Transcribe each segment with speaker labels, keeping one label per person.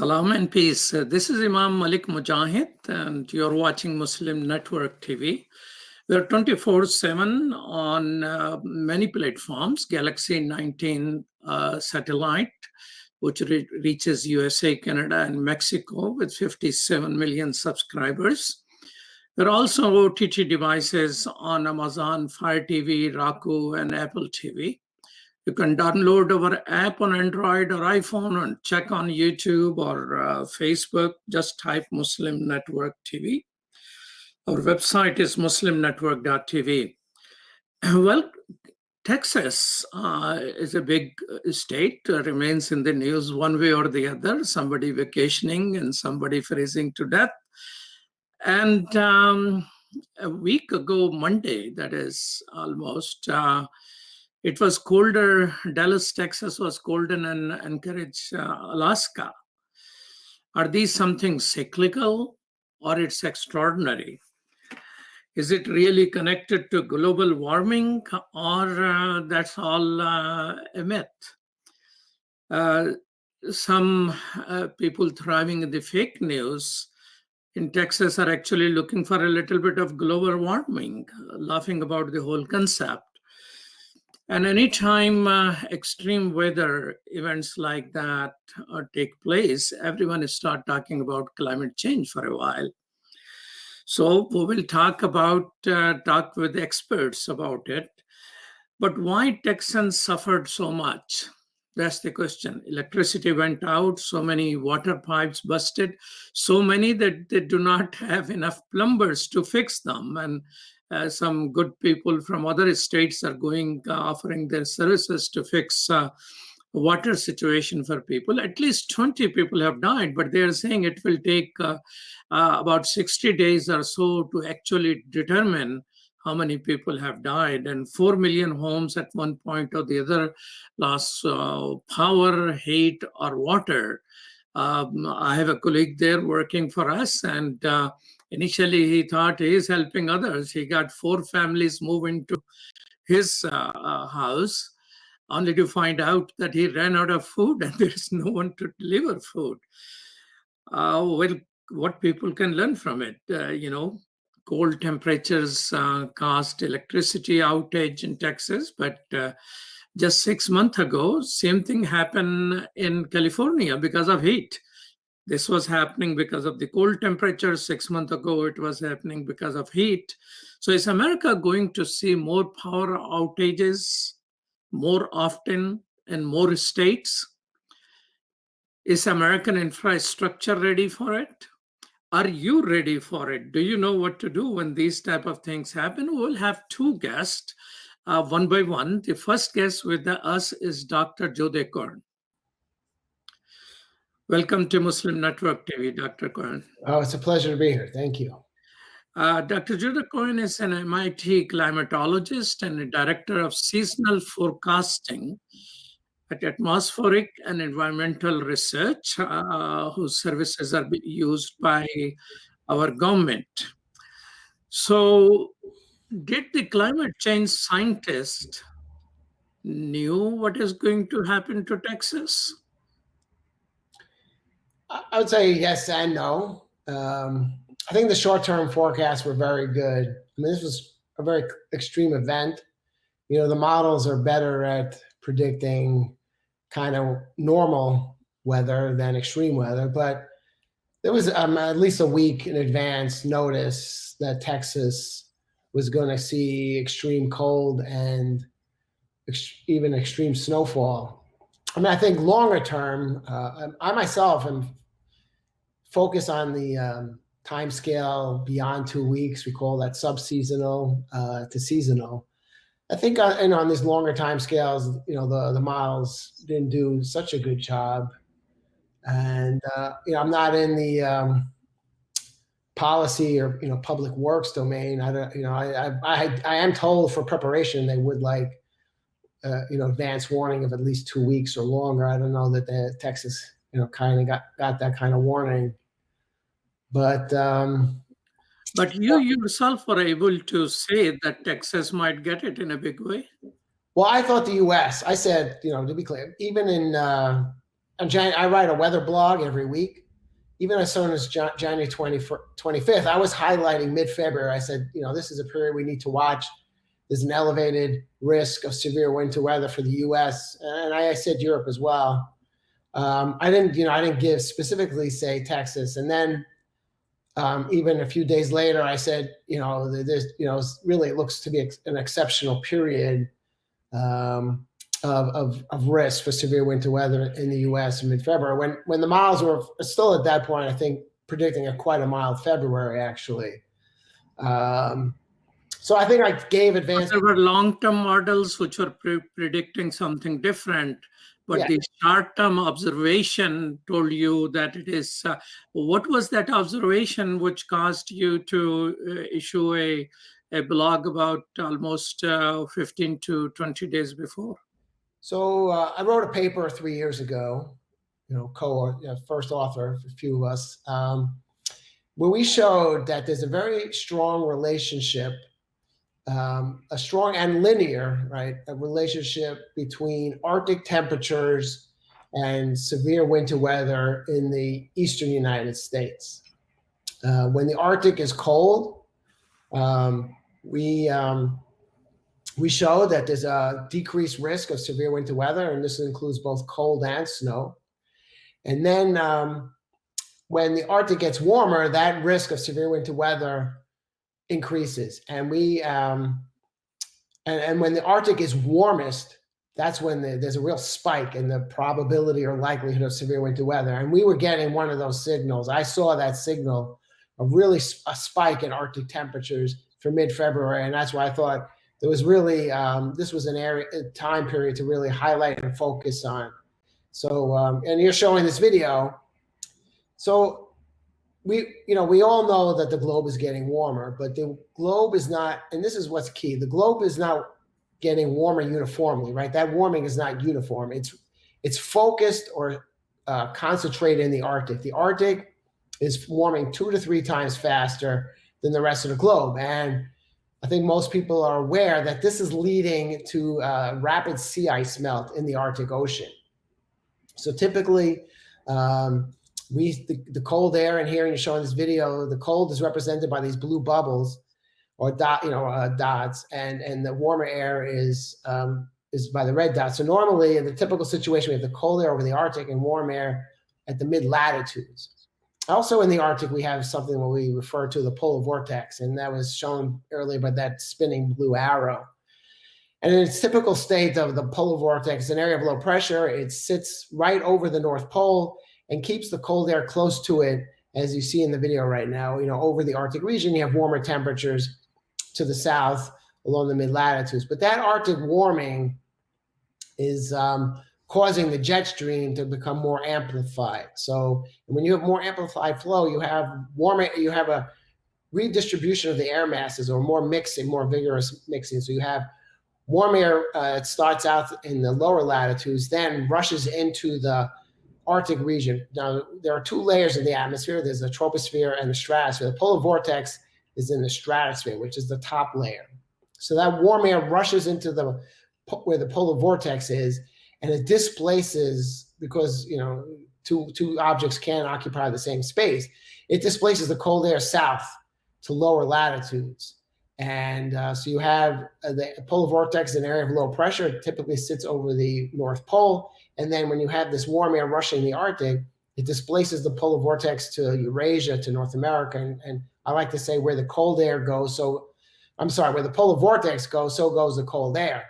Speaker 1: Salam and peace. This is Imam Malik Mujahid, and you're watching Muslim Network TV. We're 24/7 on many platforms. Galaxy 19 satellite, which reaches USA, Canada, and Mexico with 57 million subscribers. There are also OTT devices on Amazon, Fire TV, Roku, and Apple TV. You can download our app on Android or iPhone and check on YouTube or Facebook. Just type Muslim Network TV. Our website is muslimnetwork.tv. Well, Texas is a big state, remains in the news one way or the other, somebody vacationing and somebody freezing to death. And a week ago, Monday, that is almost, it was colder. Dallas, Texas was colder than Anchorage, Alaska. Are these something cyclical or it's extraordinary? Is it really connected to global warming or that's all a myth? Some people thriving in the fake news in Texas are actually looking for a little bit of global warming, laughing about the whole concept. And anytime extreme weather events like that take place, everyone start talking about climate change for a while. So we will talk with experts about it. But why Texans suffered so much? That's the question. Electricity went out, so many water pipes busted, so many that they do not have enough plumbers to fix them. And some good people from other states are offering their services to fix water situation for people. At least 20 people have died, but they are saying it will take about 60 days or so to actually determine how many people have died. And 4 million homes at one point or the other lost power, heat, or water. I have a colleague there working for us, and initially he thought he is helping others. He got 4 families move into his house, only to find out that he ran out of food and there's no one to deliver food. Well, what people can learn from it, cold temperatures caused electricity outage in Texas, but just 6 months ago, same thing happened in California because of heat. This was happening because of the cold temperature. 6 months ago, it was happening because of heat. So is America going to see more power outages more often in more states? Is American infrastructure ready for it? Are you ready for it? Do you know what to do when these type of things happen? We'll have 2 guests, one by one. The first guest with us is Dr. Jodeh Cohen. Welcome to Muslim Network TV, Dr. Cohen.
Speaker 2: Oh, it's a pleasure to be here. Thank you.
Speaker 1: Dr. Jodeh Cohen is an MIT climatologist and a director of seasonal forecasting at Atmospheric and Environmental Research, whose services are used by our government. So, did the climate change scientists knew what is going to happen to Texas?
Speaker 2: I would say yes and no. I think the short-term forecasts were very good. I mean, this was a very extreme event. The models are better at predicting kind of normal weather than extreme weather, but there was at least a week in advance notice that Texas was going to see extreme cold and even extreme snowfall. I mean, I think longer term, I myself am focused on the time scale beyond 2 weeks. We call that subseasonal to seasonal. I think on these longer time scales, the models didn't do such a good job. And I'm not in the policy or public works domain. I am told for preparation they would like advance warning of at least 2 weeks or longer. I don't know that the Texas kind of got that kind of warning, but
Speaker 1: you yourself were able to say that Texas might get it in a big way.
Speaker 2: Well, I thought the U.S. I said, to be clear, even in I write a weather blog every week. Even as soon as January 25th, I was highlighting mid-February. I said, this is a period we need to watch. There's an elevated risk of severe winter weather for the U.S. and I said Europe as well. I didn't give specifically say Texas. And then even a few days later, I said, really it looks to be an exceptional period of risk for severe winter weather in the U.S. in mid-February, when the models were still at that point, I think, predicting quite a mild February, actually. So I think I gave advanced.
Speaker 1: There were long-term models which were predicting something different, but the short-term observation told you that it is. What was that observation which caused you to issue a blog about almost 15 to 20 days before?
Speaker 2: So I wrote a paper 3 years ago, first author, a few of us, where we showed that there's a very strong relationship, a strong and linear, right, a relationship between Arctic temperatures and severe winter weather in the eastern United States. When the Arctic is cold, we show that there's a decreased risk of severe winter weather, and this includes both cold and snow. And then when the Arctic gets warmer, that risk of severe winter weather increases. And and when the Arctic is warmest, that's when there's a real spike in the probability or likelihood of severe winter weather. And we were getting one of those signals. I saw that signal, a spike in Arctic temperatures for mid-February, and that's why I thought there was really, this was a time period to really highlight and focus on. So, and you're showing this video. So we all know that the globe is getting warmer, but the globe is not, and this is what's key, the globe is not getting warmer uniformly, right? That warming is not uniform. It's focused or concentrated in the Arctic. The Arctic is warming 2 to 3 times faster than the rest of the globe. And I think most people are aware that this is leading to rapid sea ice melt in the Arctic Ocean. So typically, the cold air, and here you're showing this video, the cold is represented by these blue bubbles or dots, and the warmer air is by the red dots. So normally, in the typical situation, we have the cold air over the Arctic and warm air at the mid latitudes. Also in the Arctic, we have something what we refer to the polar vortex, and that was shown earlier by that spinning blue arrow. And in its typical state of the polar vortex, an area of low pressure, it sits right over the North Pole and keeps the cold air close to it, as you see in the video right now. Over the Arctic region, you have warmer temperatures to the south along the mid-latitudes. But that Arctic warming is causing the jet stream to become more amplified. So when you have more amplified flow, you have a redistribution of the air masses, or more mixing, more vigorous mixing. So you have warm air, it starts out in the lower latitudes, then rushes into the Arctic region. Now, there are 2 layers in the atmosphere. There's the troposphere and the stratosphere. The polar vortex is in the stratosphere, which is the top layer. So that warm air rushes into where the polar vortex is, and it displaces, because two objects can't occupy the same space, it displaces the cold air south to lower latitudes. And so you have the polar vortex, an area of low pressure. It typically sits over the North Pole. And then when you have this warm air rushing the Arctic, it displaces the polar vortex to Eurasia, to North America. And I like to say where the cold air goes, where the polar vortex goes, so goes the cold air.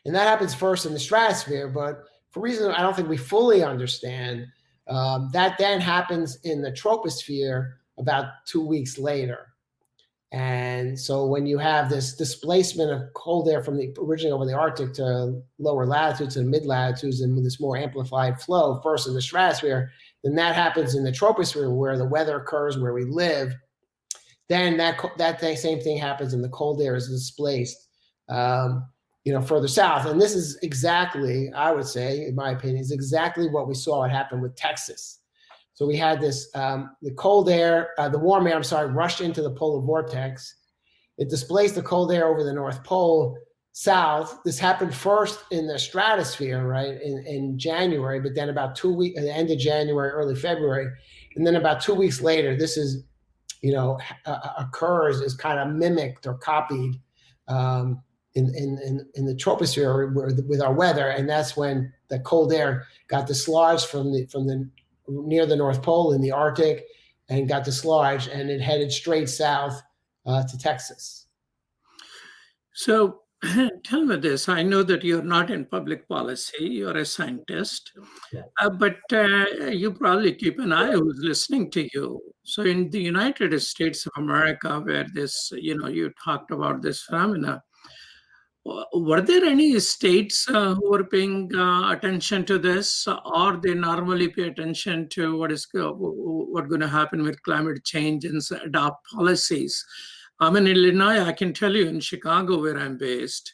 Speaker 2: And that happens first in the stratosphere, but for reasons I don't think we fully understand, that then happens in the troposphere about 2 weeks later. And so when you have this displacement of cold air from originally over the Arctic to lower latitudes and mid latitudes, and with this more amplified flow first in the stratosphere, then that happens in the troposphere where the weather occurs, where we live. Then that same thing happens, and the cold air is displaced, further south. And this is exactly, I would say, in my opinion, is exactly what we saw happen with Texas. So we had this, the warm air, rushed into the polar vortex. It displaced the cold air over the North Pole, south. This happened first in the stratosphere, right, in January, but then about 2 weeks, at the end of January, early February, and then about 2 weeks later, this is, occurs, is kind of mimicked or copied in the troposphere with our weather, and that's when the cold air got dislodged from the near the North Pole in the Arctic, and got dislodged, and it headed straight south to Texas.
Speaker 1: So tell me this. I know that you're not in public policy, you're a scientist, but you probably keep an eye who's listening to you. So in the United States of America, where this, you talked about this phenomena, were there any states who were paying attention to this, or they normally pay attention to what's going to happen with climate change and adopt policies? I'm in Illinois. I can tell you in Chicago, where I'm based,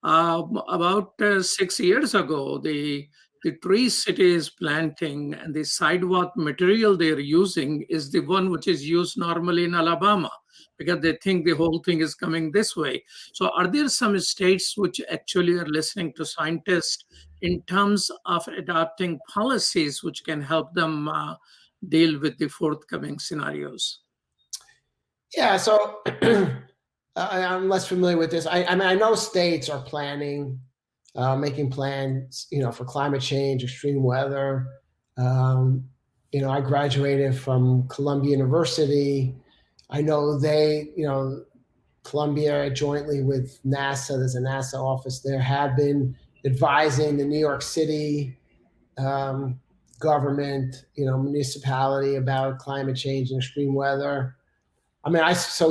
Speaker 1: about 6 years ago, the tree city is planting, and the sidewalk material they're using is the one which is used normally in Alabama, because they think the whole thing is coming this way. So are there some states which actually are listening to scientists in terms of adopting policies which can help them deal with the forthcoming scenarios?
Speaker 2: Yeah, so I'm less familiar with this. I mean, I know states are planning, making plans, for climate change, extreme weather. I graduated from Columbia University. I know Columbia jointly with NASA, there's a NASA office there, have been advising the New York City government, municipality about climate change and extreme weather. I mean,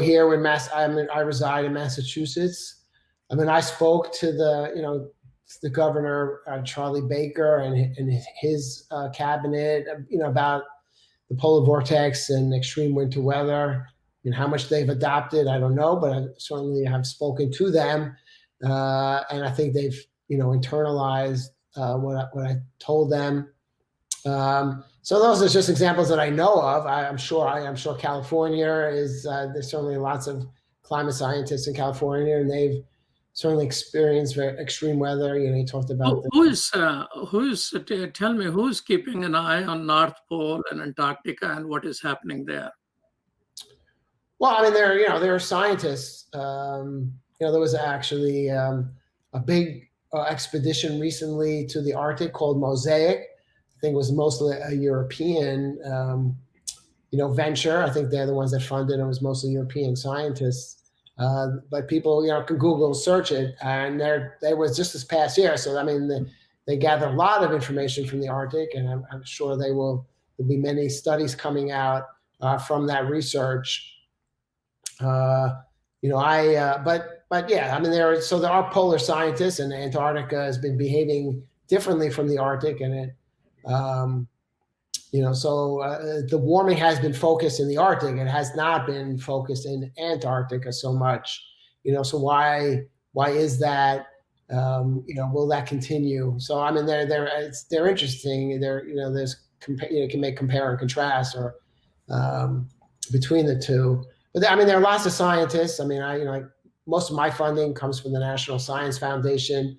Speaker 2: here I reside in Massachusetts. I mean, I spoke to the governor, Charlie Baker, and his cabinet, about the polar vortex and extreme winter weather. And how much they've adopted, I don't know, but I certainly have spoken to them, and I think they've internalized what I told them. So those are just examples that I know of. I'm sure California is. There's certainly lots of climate scientists in California, and they've certainly experienced very extreme weather. You talked about
Speaker 1: tell me who's keeping an eye on North Pole and Antarctica and what is happening there?
Speaker 2: Well, I mean, there are scientists. There was actually a big expedition recently to the Arctic called Mosaic. I think it was mostly a European, venture. I think they're the ones that funded it. It was mostly European scientists. But people, can Google search it, and they was just this past year. So I mean, they gather a lot of information from the Arctic, and I'm sure there'll be many studies coming out from that research. But yeah, I mean, there are polar scientists, and Antarctica has been behaving differently from the Arctic, and the warming has been focused in the Arctic. It has not been focused in Antarctica so much. So why is that? Will that continue? So I mean, they're interesting. Can make compare and contrast or between the two. But I mean, there are lots of scientists. I mean, most of my funding comes from the National Science Foundation.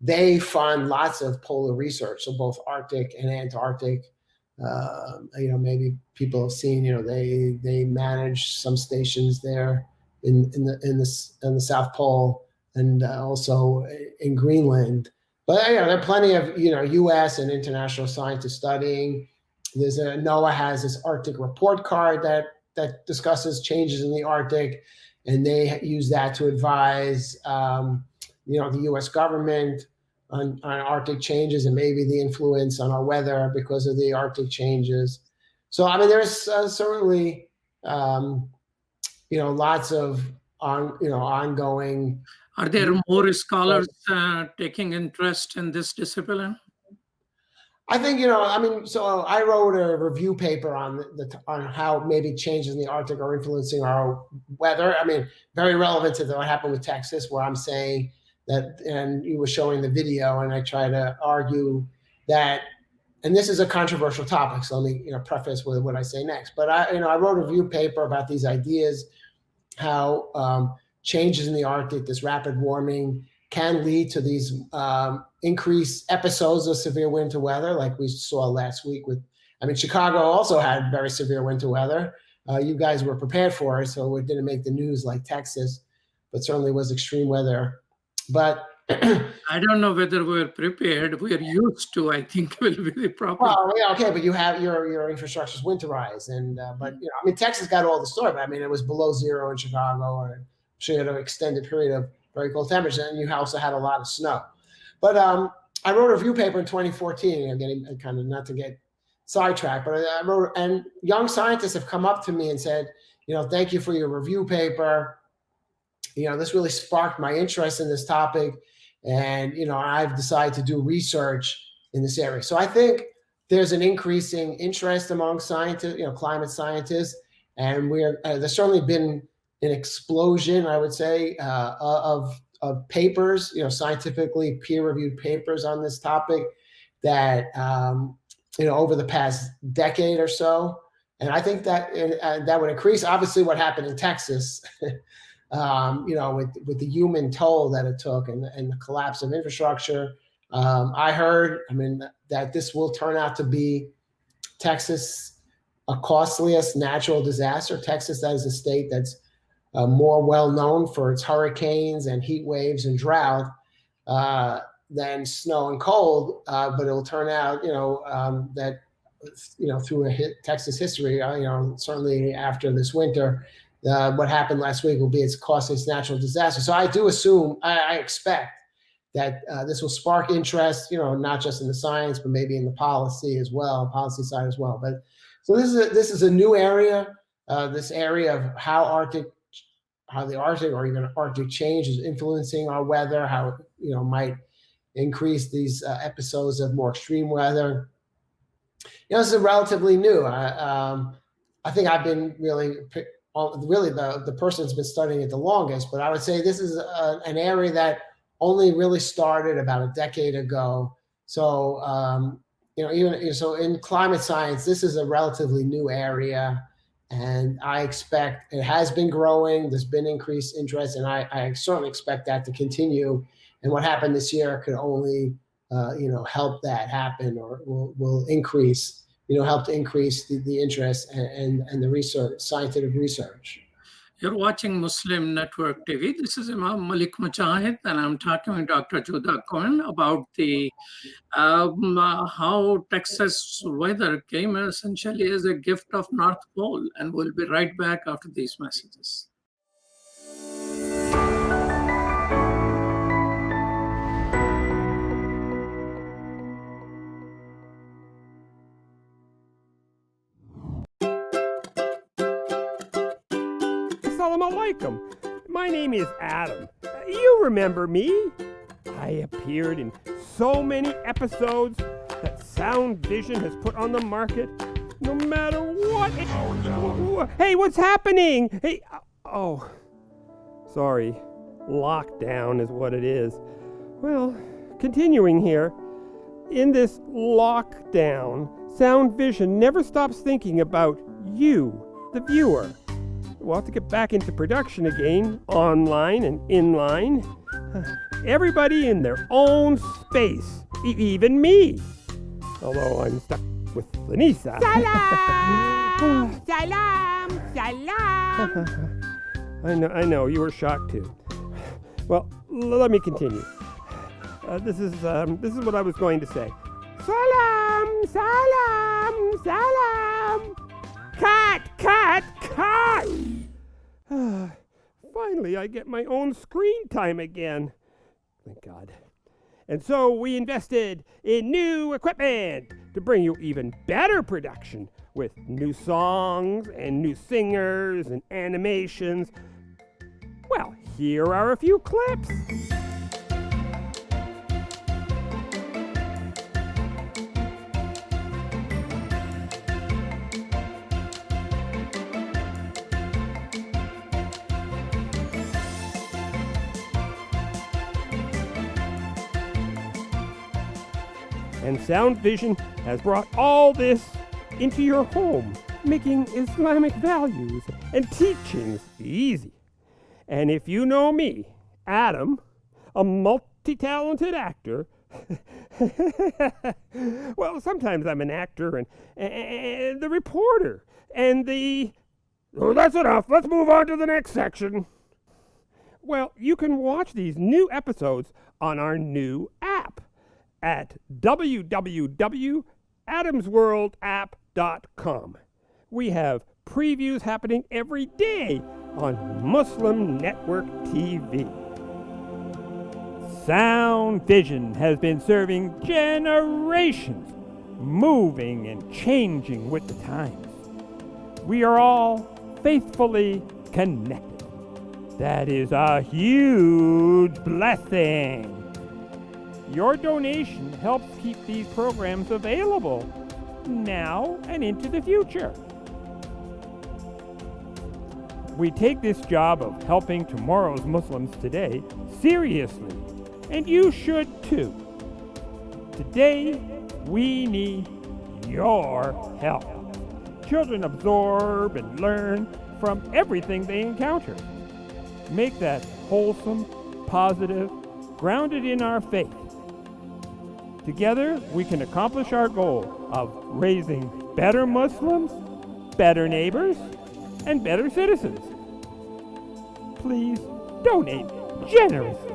Speaker 2: They fund lots of polar research, so both Arctic and Antarctic. Maybe people have seen. They manage some stations there in the South Pole and also in Greenland. But there are plenty of U.S. and international scientists studying. NOAA has this Arctic report card that discusses changes in the Arctic, and they use that to advise the U.S. government on Arctic changes and maybe the influence on our weather because of the Arctic changes. So I mean, there's certainly lots of ongoing.
Speaker 1: Are there more scholars taking interest in this discipline?
Speaker 2: I think, so I wrote a review paper on how maybe changes in the Arctic are influencing our weather. I mean, very relevant to what happened with Texas, where I'm saying that, and you were showing the video, and I try to argue that, and this is a controversial topic, so let me, preface with what I say next. But I wrote a review paper about these ideas, how changes in the Arctic, this rapid warming, can lead to these increased episodes of severe winter weather, like we saw last week Chicago also had very severe winter weather. You guys were prepared for it, so it didn't make the news like Texas, but certainly was extreme weather. But
Speaker 1: I don't know whether we're prepared. We are used to, I think, will be the problem.
Speaker 2: well, yeah, okay, but you have your infrastructure's winterized, and but Texas got all the story. But it was below zero in Chicago, or she had an extended period of very cold temperatures, and you also had a lot of snow. But I wrote a review paper in 2014. I'm getting kind of not to get sidetracked, but I wrote, and young scientists have come up to me and said, thank you for your review paper. This really sparked my interest in this topic. And, I've decided to do research in this area. So I think there's an increasing interest among scientists, climate scientists. And there's certainly been an explosion, I would say, of papers, scientifically peer-reviewed papers on this topic that, over the past decade or so. And I think that that would increase. Obviously, what happened in Texas, with the human toll that it took and the collapse of infrastructure. I heard, that this will turn out to be Texas, a costliest natural disaster. Texas, that is a state that's more well known for its hurricanes and heat waves and drought than snow and cold. But it'll turn out, that, through Texas history, certainly after this winter, what happened last week will be its costliest natural disaster. So I do assume, I expect that this will spark interest, not just in the science, but maybe in the policy side as well. But so this is a new area, this area of how the Arctic or even Arctic change is influencing our weather, how it might increase these episodes of more extreme weather. This is relatively new. I think I've been really the person that's been studying it the longest, but I would say this is an area that only really started about a decade ago. So, so in climate science, this is a relatively new area, and I expect it has been growing. There's been increased interest, and I certainly expect that to continue. And what happened this year could only, help that happen, or will increase. Help to increase the interest and the research, scientific research.
Speaker 1: You're watching Muslim Network TV. This is Imam Malik Mujahid, and I'm talking with Dr. Judah Cohen about the how Texas weather came essentially as a gift of North Pole. And we'll be right back after these messages.
Speaker 3: Assalamu alaikum. My name is Adam. You remember me? I appeared in so many episodes that Sound Vision has put on the market. No matter what. Hey, what's happening? Hey, oh, sorry. Lockdown is what it is. Well, continuing here. In this lockdown, Sound Vision never stops thinking about you, the viewer. We'll have to get back into production again, online and inline. Everybody in their own space, even me. Although I'm stuck with Lanisa.
Speaker 4: Salam! Salam! Salam!
Speaker 3: I know, you were shocked too. Well, let me continue. This is what I was going to say. Salam! Salam! Salam! Cut! Cut! Cut! Finally, I get my own screen time again. Thank God. And so we invested in new equipment to bring you even better production with new songs and new singers and animations. Well, here are a few clips. And Sound Vision has brought all this into your home, making Islamic values and teachings easy. And if you know me, Adam, a multi-talented actor. Well, sometimes I'm an actor and the reporter and the... Oh, that's enough. Let's move on to the next section. Well, you can watch these new episodes on our new app at www.adamsworldapp.com. We have previews happening every day on Muslim Network TV. Sound Vision has been serving generations, moving and changing with the times. We are all faithfully connected. That is a huge blessing. Your donation helps keep these programs available now and into the future. We take this job of helping tomorrow's Muslims today seriously, and you should too. Today, we need your help. Children absorb and learn from everything they encounter. Make that wholesome, positive, grounded in our faith. Together, we can accomplish our goal of raising better Muslims, better neighbors, and better citizens. Please donate generously.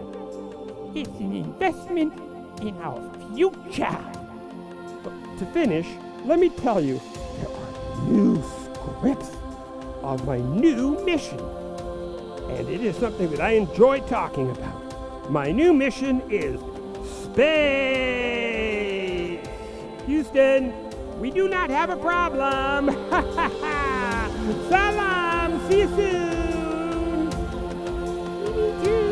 Speaker 3: It's an investment in our future. But to finish, let me tell you, there are new scripts of my new mission. And it is something that I enjoy talking about. My new mission is space. Houston, we do not have a problem. Salam, see you soon. Me too.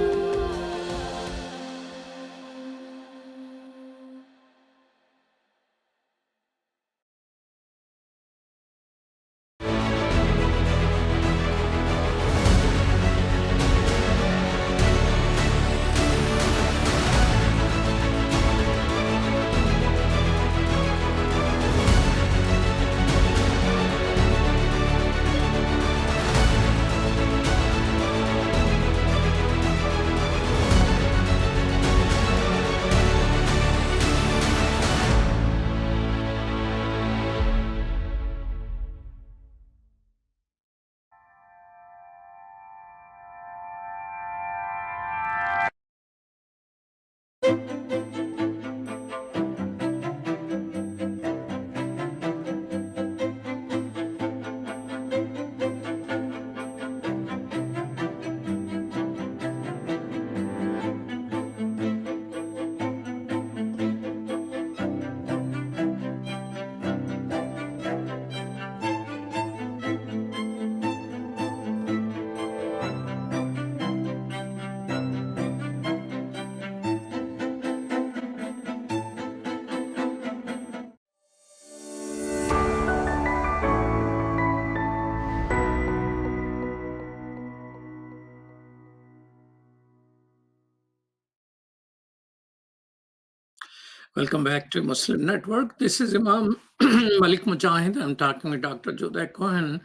Speaker 1: Welcome back to Muslim Network. This is Imam Malik Mujahid. I'm talking with Dr. Joday Cohen.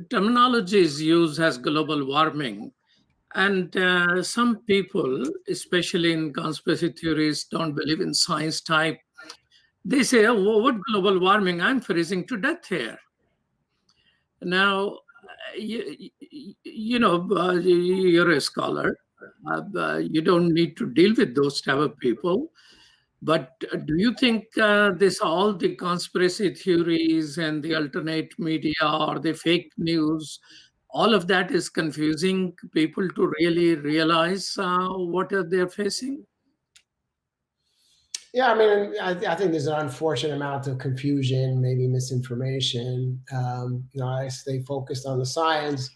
Speaker 1: Terminology is used as global warming. And some people, especially in conspiracy theories, don't believe in science type. They say, oh, what global warming? I'm freezing to death here. Now, you're a scholar. You don't need to deal with those type of people. But do you think all the conspiracy theories and the alternate media or the fake news, all of that is confusing people to really realize what they're facing?
Speaker 2: Yeah, I mean, I think there's an unfortunate amount of confusion, maybe misinformation. I stay focused on the science.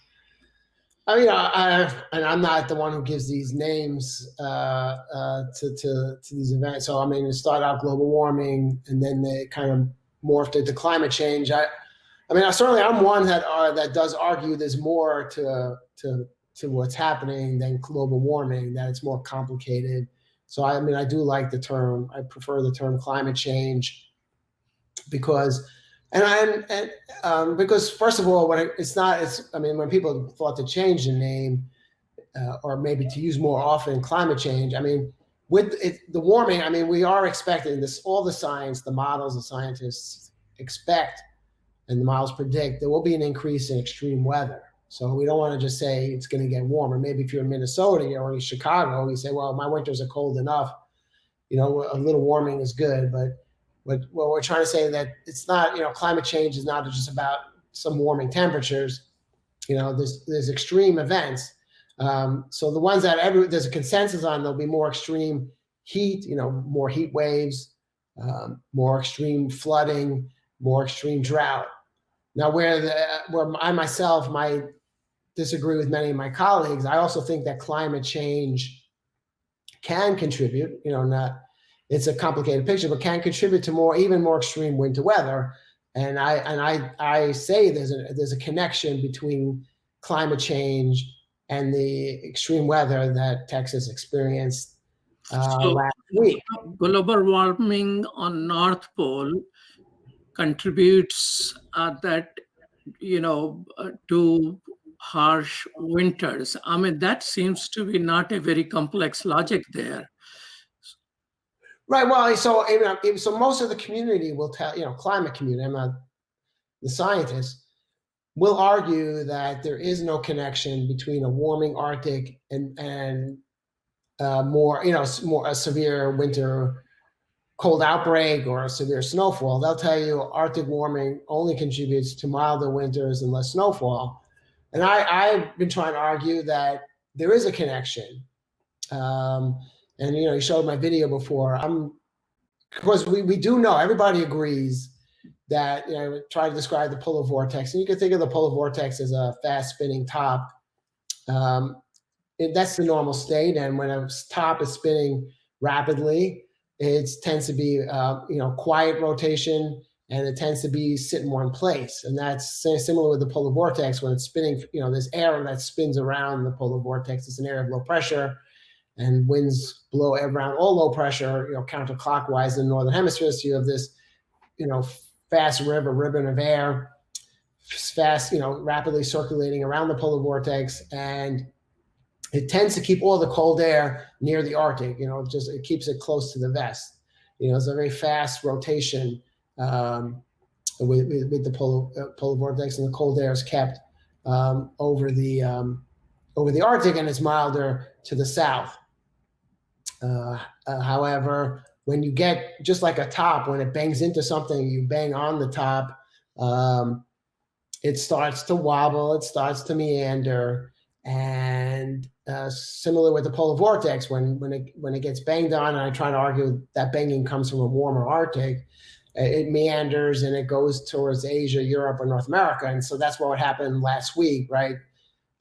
Speaker 2: I mean, and I'm not the one who gives these names to these events. So I mean, it started out global warming, and then they kind of morphed into climate change. I'm one that does argue there's more to what's happening than global warming. That it's more complicated. So I do like the term. I prefer the term climate change because. Because first of all, when people thought to change the name, or maybe to use more often, climate change. I mean, with the warming, I mean, we are expecting this, all the science, the models, the scientists expect, and the models predict there will be an increase in extreme weather. So we don't want to just say it's going to get warmer. Maybe if you're in Minnesota or in Chicago, you say, well, my winters are cold enough. You know, a little warming is good. But what we're trying to say that it's not, you know, climate change is not just about some warming temperatures. You know, there's extreme events. So the ones that there's a consensus on, there'll be more extreme heat, you know, more heat waves, more extreme flooding, more extreme drought. Now, where I myself might disagree with many of my colleagues, I also think that climate change can contribute, you know, it's a complicated picture, but can contribute to even more extreme winter weather. And I say there's a connection between climate change and the extreme weather that Texas experienced last week.
Speaker 1: Global warming on North Pole contributes to harsh winters. I mean, that seems to be not a very complex logic there.
Speaker 2: Right. Well, so most of the community will tell, you know, climate community, I'm not the scientists, will argue that there is no connection between a warming Arctic and more a severe winter cold outbreak or a severe snowfall. They'll tell you Arctic warming only contributes to milder winters and less snowfall. And I've been trying to argue that there is a connection. And, you know, you showed my video before. Because we do know, everybody agrees that, you know, try to describe the polar vortex. And you can think of the polar vortex as a fast spinning top. That's the normal state. And when a top is spinning rapidly, it tends to be, quiet rotation, and it tends to be sitting one place. And that's similar with the polar vortex. When it's spinning, you know, there's air that spins around the polar vortex. It's an area of low pressure, and winds blow around all low pressure, you know, counterclockwise in the northern hemisphere. So you have this, you know, fast ribbon of air, fast, you know, rapidly circulating around the polar vortex, and it tends to keep all the cold air near the Arctic. You know, it keeps it close to the vest. You know, it's a very fast rotation with the polar vortex, and the cold air is kept over the Arctic, and it's milder to the south. However, when you get just like a top, when it bangs into something, you bang on the top, it starts to wobble, it starts to meander, and similar with the polar vortex, when it gets banged on, and I try to argue that banging comes from a warmer Arctic, it meanders and it goes towards Asia, Europe, or North America. And so that's what happened last week, right?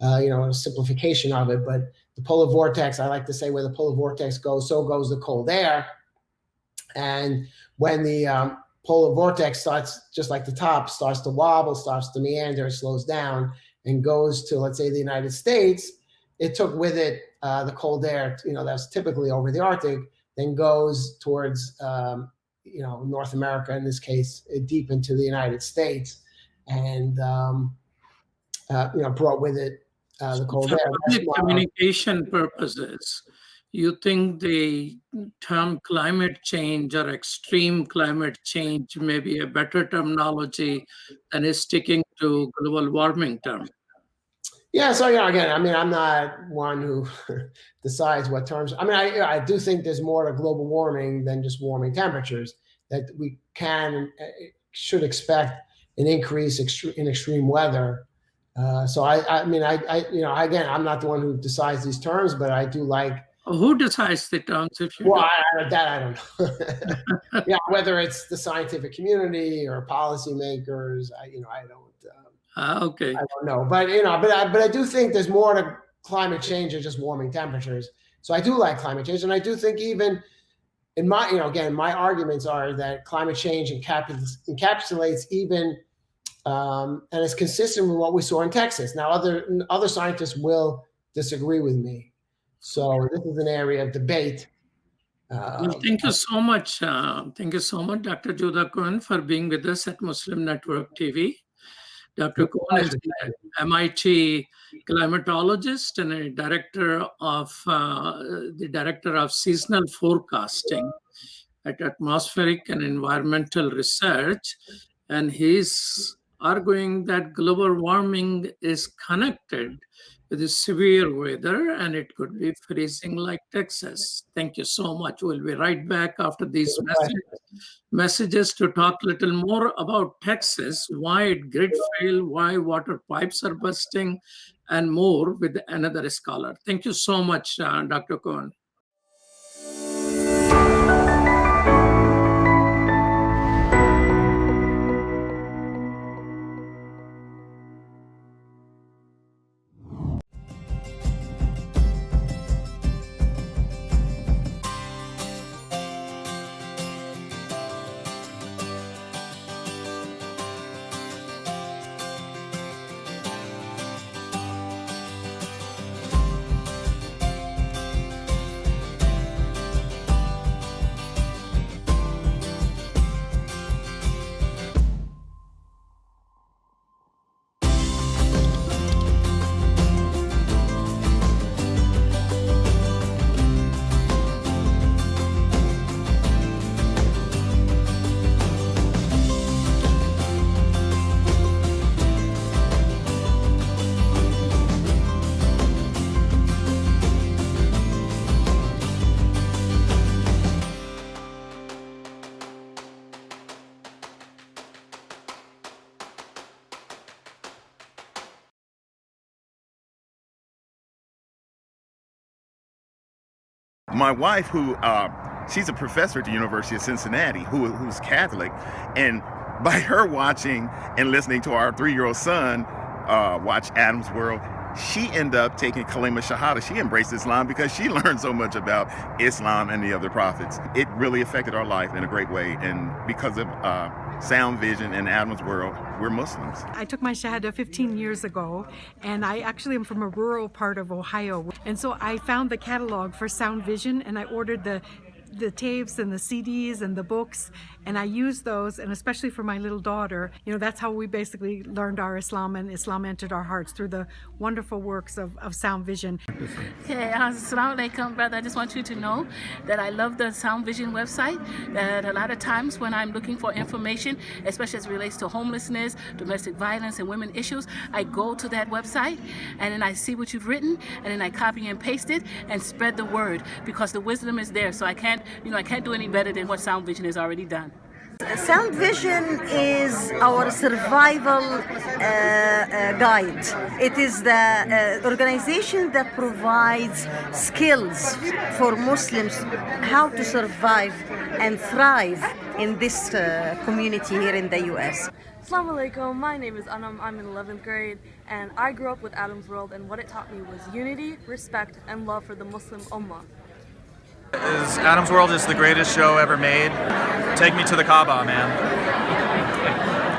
Speaker 2: A simplification of it, but the polar vortex, I like to say, where the polar vortex goes, so goes the cold air. And when the polar vortex starts, just like the top, starts to wobble, starts to meander, it slows down and goes to, let's say, the United States, it took with it the cold air, you know, that's typically over the Arctic, then goes towards, North America, in this case, deep into the United States, and, brought with it the cold
Speaker 1: For
Speaker 2: air.
Speaker 1: public communication purposes, you think the term climate change or extreme climate change may be a better terminology than is sticking to global warming term?
Speaker 2: Yeah, so again, I mean, I'm not one who decides what terms. I mean, I do think there's more to global warming than just warming temperatures. That we should expect an increase in extreme weather. So again, I'm not the one who decides these terms, but I do like.
Speaker 1: Who decides the terms? If you
Speaker 2: Well, I don't know. Yeah, whether it's the scientific community or policymakers, I don't.
Speaker 1: Okay.
Speaker 2: I don't know, but I do think there's more to climate change than just warming temperatures. So I do like climate change, and I do think even in my, again, my arguments are that climate change encapsulates even, and is consistent with what we saw in Texas. Now, other scientists will disagree with me, so this is an area of debate.
Speaker 1: Well, thank you so much. Thank you so much, Dr. Judah Cohen, for being with us at Muslim Network TV. Dr. Cohen is an MIT climatologist and a the director of seasonal forecasting at Atmospheric and Environmental Research. And he's arguing that global warming is connected with the severe weather and it could be freezing like Texas. Thank you so much. We'll be right back after these messages to talk a little more about Texas, why it grid failed, why water pipes are busting, and more with another scholar. Thank you so much, Dr. Cohen.
Speaker 5: My wife, she's a professor at the University of Cincinnati, who's Catholic, and by her watching and listening to our 3-year-old son watch Adam's World, she ended up taking Kalima Shahada. She embraced Islam because she learned so much about Islam and the other prophets. It really affected our life in a great way, and because of Sound Vision and Adam's World, we're Muslims.
Speaker 6: I took my Shahada 15 years ago, and I actually am from a rural part of Ohio. And so I found the catalog for Sound Vision, and I ordered the tapes and the CDs and the books, and I used those, and especially for my little daughter, that's how we basically learned our Islam, and Islam entered our hearts through the wonderful works of Sound Vision.
Speaker 7: Okay, assalamu alaikum, brother. I just want you to know that I love the Sound Vision website, that a lot of times when I'm looking for information, especially as it relates to homelessness, domestic violence, and women issues, I go to that website, and then I see what you've written, and then I copy and paste it, and spread the word, because the wisdom is there, so I can't do any better than what Sound Vision has already done.
Speaker 8: Sound Vision is our survival guide. It is the organization that provides skills for Muslims how to survive and thrive in this community here in the U.S.
Speaker 9: Assalamu alaikum, my name is Anam, I'm in 11th grade, and I grew up with Adam's World, and what it taught me was unity, respect, and love for the Muslim Ummah.
Speaker 10: Adam's World is the greatest show ever made. Take me to the Kaaba, man.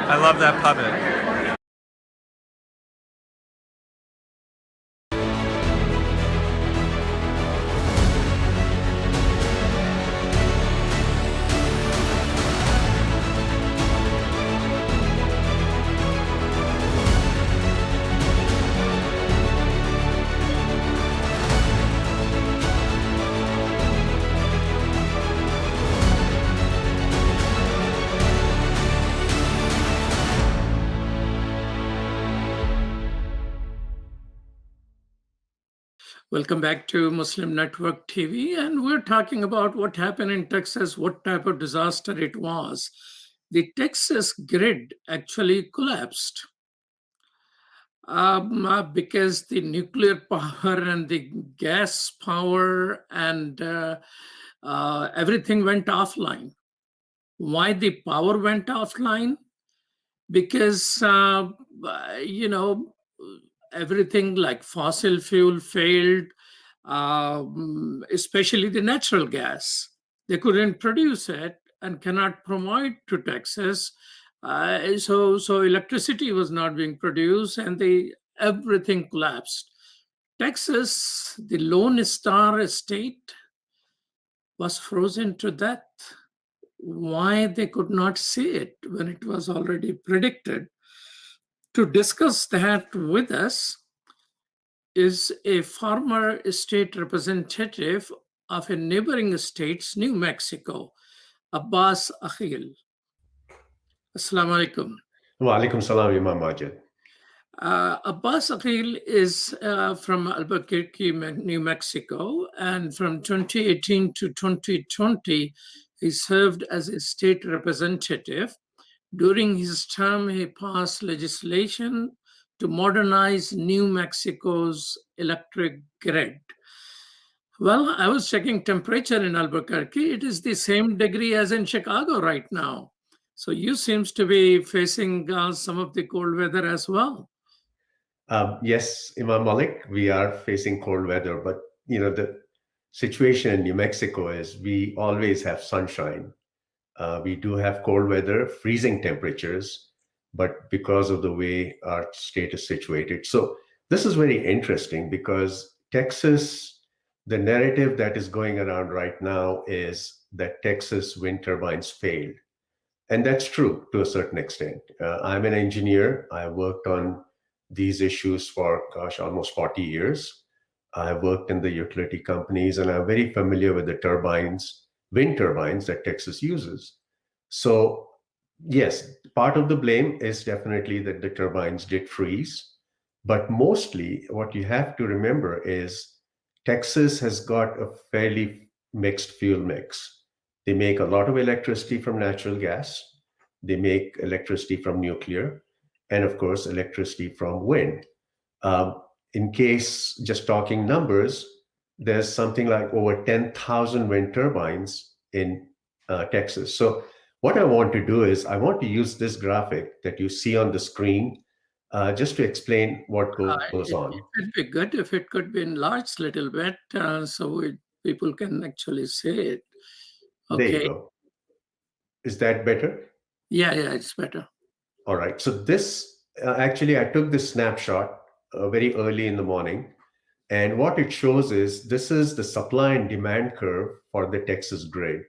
Speaker 10: I love that puppet.
Speaker 1: Welcome back to Muslim Network TV, and we're talking about what happened in Texas, what type of disaster it was. The Texas grid actually collapsed because the nuclear power and the gas power and everything went offline. Why the power went offline? Because, everything like fossil fuel failed, especially the natural gas. They couldn't produce it and cannot provide to Texas. So electricity was not being produced and everything collapsed. Texas, the Lone Star State, was frozen to death. Why they could not see it when it was already predicted? To discuss that with us is a former state representative of a neighboring state, New Mexico, Abbas Akhil. Assalamu alaikum.
Speaker 11: Wa alaikum salam, Imam Majid.
Speaker 1: Abbas Akhil is from Albuquerque, New Mexico, and from 2018 to 2020, he served as a state representative. During his term, he passed legislation to modernize New Mexico's electric grid. Well, I was checking temperature in Albuquerque. It is the same degree as in Chicago right now. So you seems to be facing some of the cold weather as well.
Speaker 11: Yes, Imam Malik, we are facing cold weather, but the situation in New Mexico is we always have sunshine. We do have cold weather, freezing temperatures, but because of the way our state is situated. So this is very interesting because Texas, the narrative that is going around right now is that Texas wind turbines failed. And that's true to a certain extent. I'm an engineer. I worked on these issues for, almost 40 years. I worked in the utility companies, and I'm very familiar with the turbines, wind turbines that Texas uses. So yes, part of the blame is definitely that the turbines did freeze. But mostly what you have to remember is Texas has got a fairly mixed fuel mix. They make a lot of electricity from natural gas. They make electricity from nuclear, and of course, electricity from wind. In case, just talking numbers, there's something like over 10,000 wind turbines in Texas. So what I want to do is I want to use this graphic that you see on the screen just to explain what goes on.
Speaker 1: It would be good if it could be enlarged a little bit so people can actually see it. Okay.
Speaker 11: There you go. Is that better?
Speaker 1: Yeah, it's better.
Speaker 11: All right. So this, actually, I took this snapshot very early in the morning. And what it shows is this is the supply and demand curve for the Texas grid,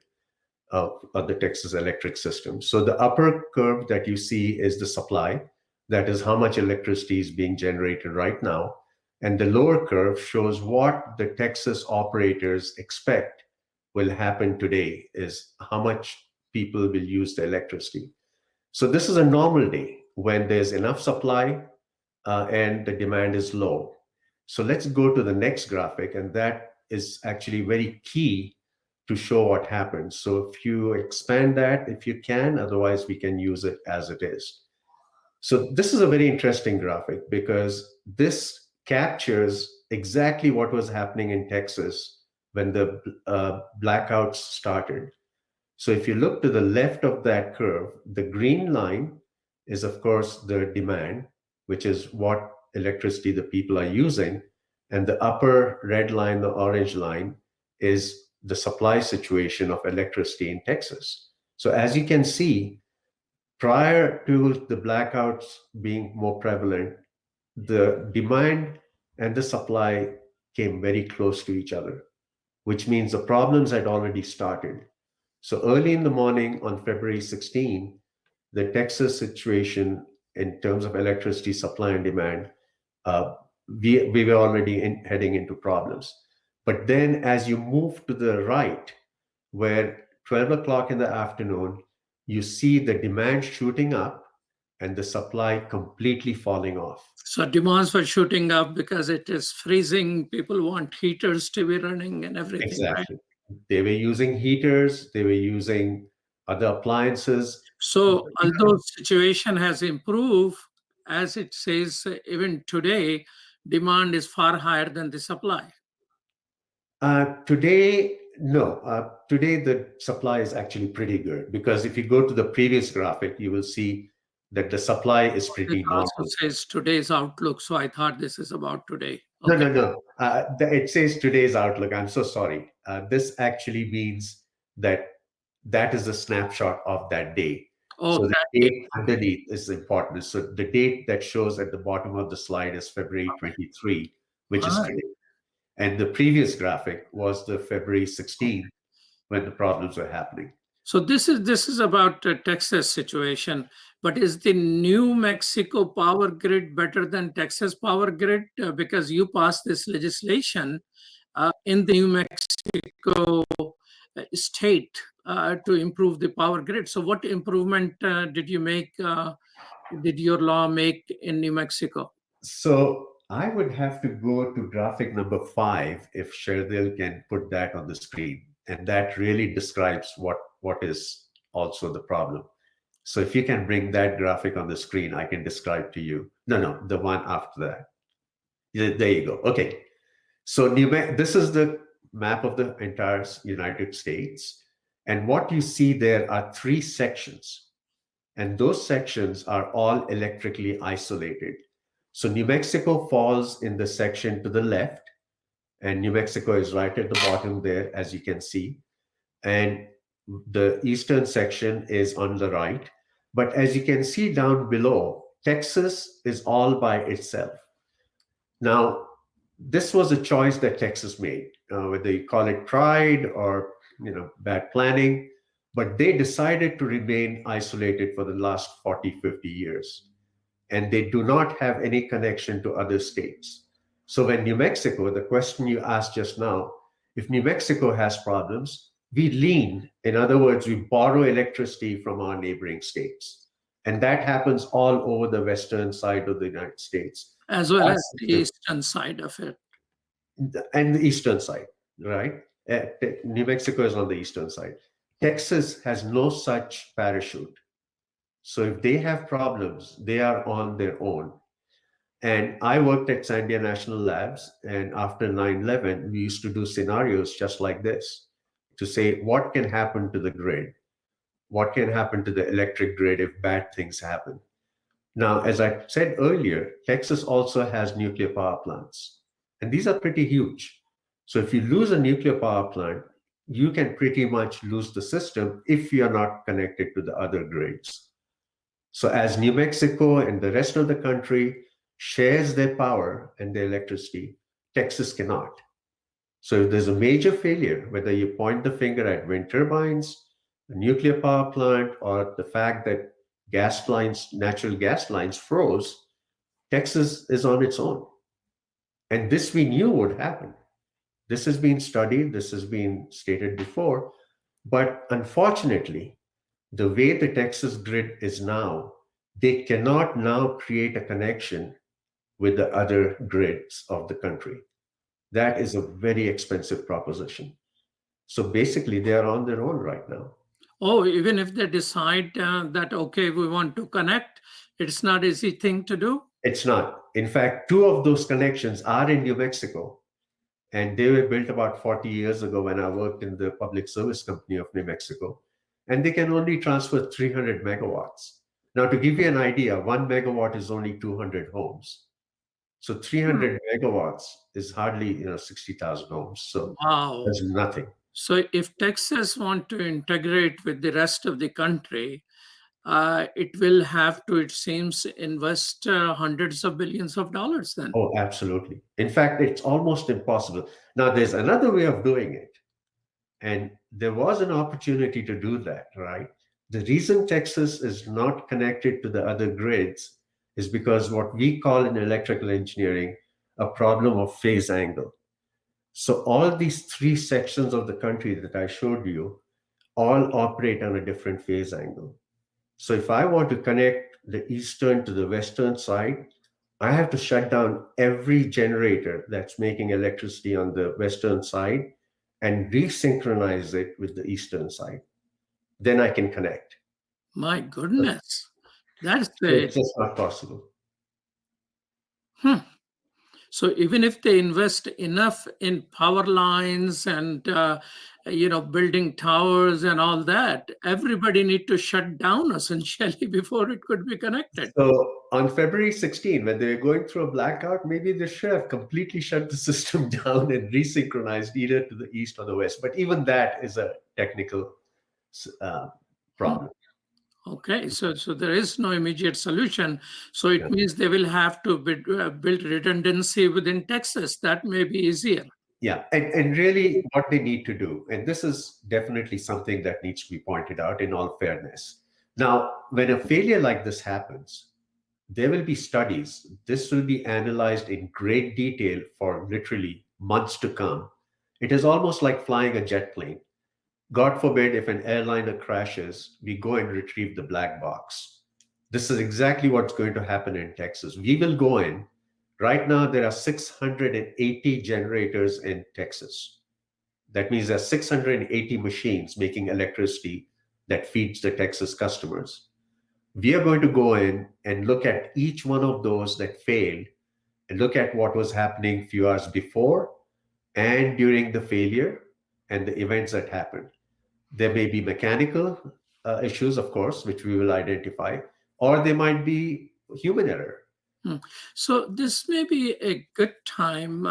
Speaker 11: of the Texas electric system. So the upper curve that you see is the supply. That is how much electricity is being generated right now. And the lower curve shows what the Texas operators expect will happen today, is how much people will use the electricity. So this is a normal day when there's enough supply and the demand is low. So let's go to the next graphic, and that is actually very key to show what happens. So if you expand that, if you can, otherwise we can use it as it is. So this is a very interesting graphic because this captures exactly what was happening in Texas when the blackouts started. So if you look to the left of that curve, the green line is, of course, the demand, which is what electricity the people are using. And the upper red line, the orange line, is the supply situation of electricity in Texas. So as you can see, prior to the blackouts being more prevalent, the demand and the supply came very close to each other, which means the problems had already started. So early in the morning on February 16, the Texas situation in terms of electricity supply and demand, we were already heading into problems. But then as you move to the right, where 12 o'clock in the afternoon, you see the demand shooting up and the supply completely falling off.
Speaker 1: So demands were shooting up because it is freezing. People want heaters to be running and everything.
Speaker 11: Exactly.
Speaker 1: Right?
Speaker 11: They were using heaters, they were using other appliances.
Speaker 1: So although situation has improved, as it says, even today, demand is far higher than the supply.
Speaker 11: Today, no. Today, the supply is actually pretty good because if you go to the previous graphic, you will see that the supply is pretty
Speaker 1: It
Speaker 11: normal.
Speaker 1: also says today's outlook, so I thought this is about today. Okay.
Speaker 11: No. It says today's outlook. I'm so sorry. This actually means that is a snapshot of that day.
Speaker 1: Oh,
Speaker 11: so the date underneath is important. So the date that shows at the bottom of the slide is February 23, which is today. And the previous graphic was the February 16, when the problems were happening.
Speaker 1: So this is about the Texas situation, but is the New Mexico power grid better than Texas power grid? Because you passed this legislation in the New Mexico state to improve the power grid. So what improvement did you make? Did your law make in New Mexico?
Speaker 11: So I would have to go to graphic number 5 if Sherdil can put that on the screen. And that really describes what is also the problem. So if you can bring that graphic on the screen, I can describe to you. No, the one after that. There you go. Okay. So this is the map of the entire United States. And what you see there are 3 sections. And those sections are all electrically isolated. So New Mexico falls in the section to the left, and New Mexico is right at the bottom there, as you can see. And the eastern section is on the right. But as you can see down below, Texas is all by itself. Now, this was a choice that Texas made, whether you call it pride or bad planning, but they decided to remain isolated for the last 40, 50 years. And they do not have any connection to other states. So when New Mexico, the question you asked just now, if New Mexico has problems, we lean, in other words, we borrow electricity from our neighboring states. And that happens all over the western side of the United States.
Speaker 1: As well as the eastern side of it.
Speaker 11: And the eastern side, right? New Mexico is on the eastern side. Texas has no such parachute. So if they have problems, they are on their own. And I worked at Sandia National Labs, and after 9/11, we used to do scenarios just like this to say what can happen to the grid, what can happen to the electric grid if bad things happen. Now, as I said earlier, Texas also has nuclear power plants, and these are pretty huge. So if you lose a nuclear power plant, you can pretty much lose the system if you're not connected to the other grids. So as New Mexico and the rest of the country shares their power and their electricity, Texas cannot. So if there's a major failure, whether you point the finger at wind turbines, a nuclear power plant, or the fact that gas lines, natural gas lines froze, Texas is on its own. And this we knew would happen. This has been studied, this has been stated before, but unfortunately, the way the Texas grid is now, they cannot now create a connection with the other grids of the country. That is a very expensive proposition. So basically, they are on their own right now.
Speaker 1: Oh, even if they decide that, okay, we want to connect, it's not an easy thing to do?
Speaker 11: It's not. In fact, 2 of those connections are in New Mexico. And they were built about 40 years ago when I worked in the Public Service Company of New Mexico. And they can only transfer 300 megawatts. Now, to give you an idea, 1 megawatt is only 200 homes. So 300 megawatts is hardly 60,000 homes. So
Speaker 1: wow,
Speaker 11: there's nothing.
Speaker 1: So if Texas want to integrate with the rest of the country, it will have to, it seems, invest hundreds of billions of dollars then.
Speaker 11: Oh, absolutely. In fact, it's almost impossible. Now, there's another way of doing it. And there was an opportunity to do that, right? The reason Texas is not connected to the other grids is because what we call in electrical engineering a problem of phase angle. So all these 3 sections of the country that I showed you all operate on a different phase angle. So if I want to connect the eastern to the western side, I have to shut down every generator that's making electricity on the western side and resynchronize it with the eastern side. Then I can connect.
Speaker 1: My goodness. That's
Speaker 11: It's just not possible.
Speaker 1: So even if they invest enough in power lines and building towers and all that, everybody need to shut down essentially before it could be connected.
Speaker 11: So on February 16, when they were going through a blackout, maybe they should have completely shut the system down and resynchronized either to the east or the west. But even that is a technical problem.
Speaker 1: Okay, so there is no immediate solution. So it means they will have to build redundancy within Texas. That may be easier.
Speaker 11: Yeah, and really what they need to do, and this is definitely something that needs to be pointed out in all fairness. Now, when a failure like this happens, there will be studies. This will be analyzed in great detail for literally months to come. It is almost like flying a jet plane. God forbid if an airliner crashes, we go and retrieve the black box. This is exactly what's going to happen in Texas. We will go in. Right now, there are 680 generators in Texas. That means there are 680 machines making electricity that feeds the Texas customers. We are going to go in and look at each one of those that failed and look at what was happening a few hours before and during the failure and the events that happened. There may be mechanical issues, of course, which we will identify, or there might be human error.
Speaker 1: So this may be a good time,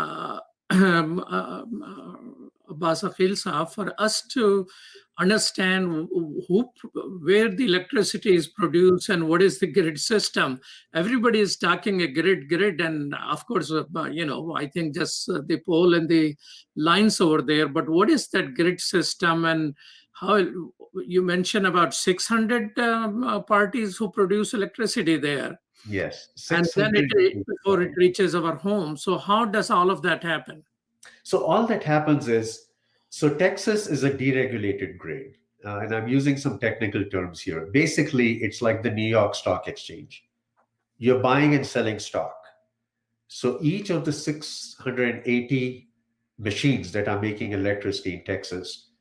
Speaker 1: Basakil Saab, for us to understand where the electricity is produced and what is the grid system. Everybody is talking a grid, and of course, I think just the pole and the lines over there. But what is that grid system, and how you mentioned about 600 parties who produce electricity there?
Speaker 11: Yes.
Speaker 1: And then before it reaches our home. So how does all of that happen?
Speaker 11: So all that happens is, so Texas is a deregulated grid. And I'm using some technical terms here. Basically, it's like the New York Stock Exchange. You're buying and selling stock. So each of the 680 machines that are making electricity in Texas,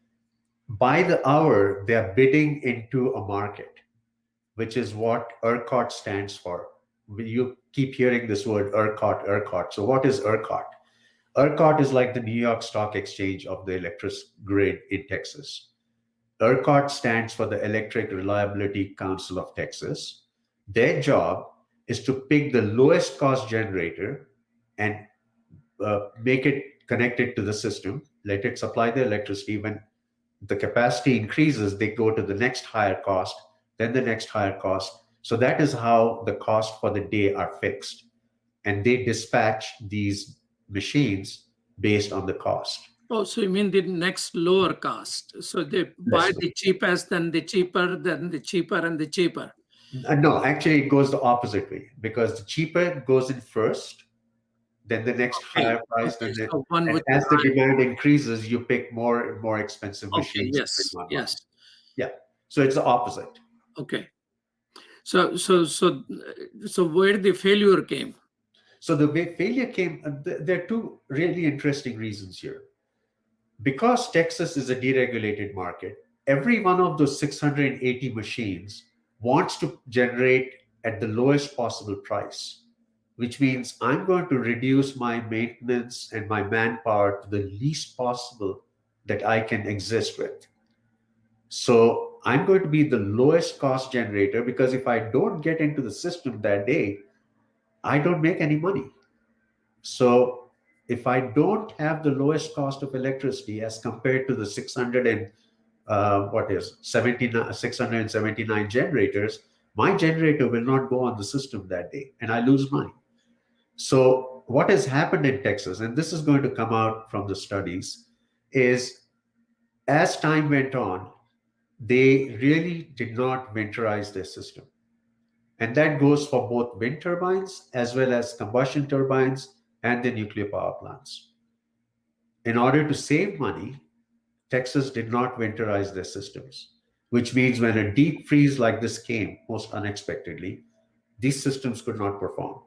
Speaker 11: by the hour, they're bidding into a market, which is what ERCOT stands for. You keep hearing this word ERCOT. So what is ERCOT? ERCOT is like the New York Stock Exchange of the electric grid in Texas. ERCOT stands for the Electric Reliability Council of Texas. Their job is to pick the lowest cost generator and make it connected to the system, let it supply the electricity. When the capacity increases, they go to the next higher cost, then the next higher cost. So that is how the cost for the day are fixed. And they dispatch these machines based on the cost.
Speaker 1: Oh, so you mean the next lower cost. So they buy the cheapest, then the cheaper, then the cheaper, and the cheaper.
Speaker 11: No, actually it goes the opposite way, because the cheaper goes in first, then the next higher price.
Speaker 1: Okay,
Speaker 11: Then
Speaker 1: so
Speaker 11: as the demand increases, you pick more and more expensive machines.
Speaker 1: Yes.
Speaker 11: Yeah. So it's the opposite.
Speaker 1: Okay. So where the failure came?
Speaker 11: So the way failure came, there are two really interesting reasons here. Because Texas is a deregulated market, every one of those 680 machines wants to generate at the lowest possible price, which means I'm going to reduce my maintenance and my manpower to the least possible that I can exist with. So I'm going to be the lowest cost generator, because if I don't get into the system that day, I don't make any money. So if I don't have the lowest cost of electricity as compared to the 679 generators, my generator will not go on the system that day and I lose money. So what has happened in Texas, and this is going to come out from the studies, is as time went on, they really did not winterize their system. And that goes for both wind turbines as well as combustion turbines and the nuclear power plants. In order to save money, Texas did not winterize their systems, which means when a deep freeze like this came, most unexpectedly, these systems could not perform.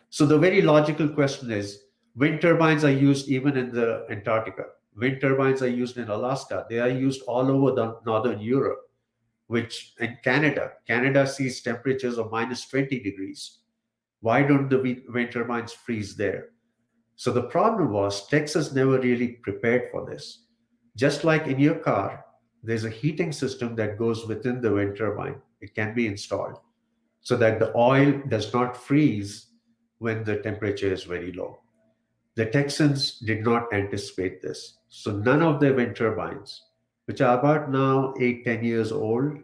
Speaker 11: So the very logical question is, wind turbines are used even in the Antarctica. Wind turbines are used in Alaska. They are used all over the Northern Europe, which in Canada sees temperatures of minus 20 degrees. Why don't the wind turbines freeze there? So the problem was Texas never really prepared for this. Just like in your car, there's a heating system that goes within the wind turbine. It can be installed so that the oil does not freeze when the temperature is very low. The Texans did not anticipate this. So none of their wind turbines, which are about now 8-10 years old,